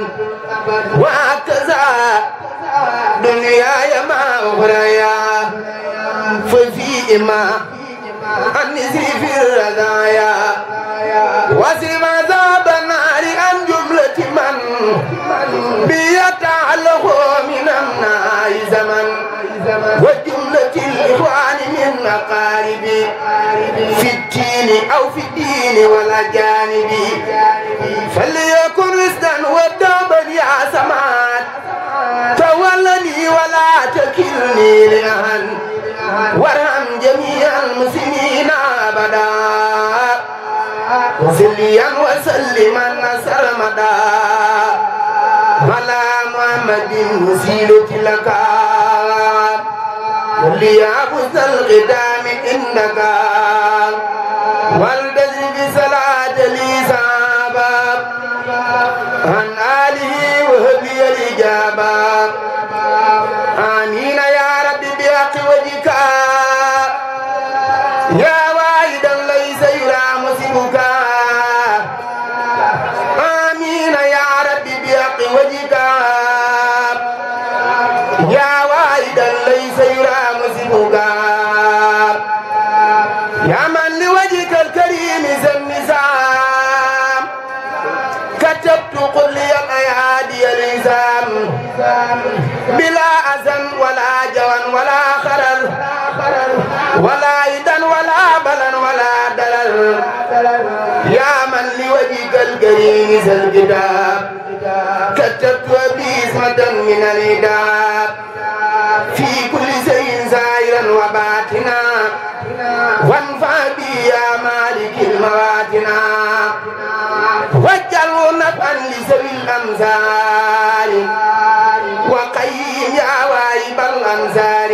وهكذا دنياي ما أخريا ففيهما النسي في الرزايا وسم عذاب النار عن جملة من بيتعلق من النار زمن وجملة الإخوان من أقاربي في الدين أو في الدين والأجانب فليكن رزقا ودابا يا سماد تولني ولا تكلني لأهل وارحم جميع المسلمين أبدا وصليا وسلما سرمدا على محمد وسيلة لك وليعبد القدام إنك والدزي بصلاة لي سابا عن آله وهبي الإجابة آمين يا رب بحق وجهك يا واحدا ليس يرى مسبك آمين يا رب بحق وجهك يا واحدا ليس يرى مسبك يا من لوجهك الكريم ذا النظام كتبت قل لي الأيادي الإلزام بلا أذن ولا جوان ولا خرل ولا إذن ولا بلن ولا دلل يا من لوجهك الكريم ذا الكتاب كتبت باسمة من الهداب في كل شيء زائرا وباطنا وانفع بي يا مالك المواتنا واجعله نفعا لذوي الأمثال وقيم يا واهب الأنصار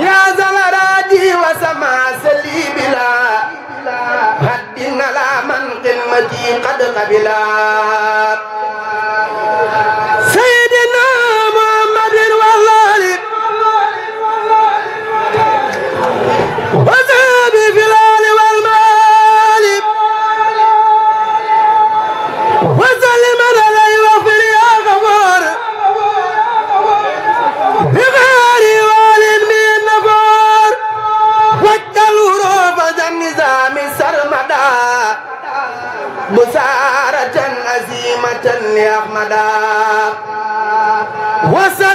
يا ذا الأراضي وسما سلي قبلا سيدنا محمد والآل وصحبه في الآل والمال وسلم عليه واغفر يا غفور بغير وال من نفور وجل حروف النظام سرمدا بسارة عزيمة لأحمدا وسلم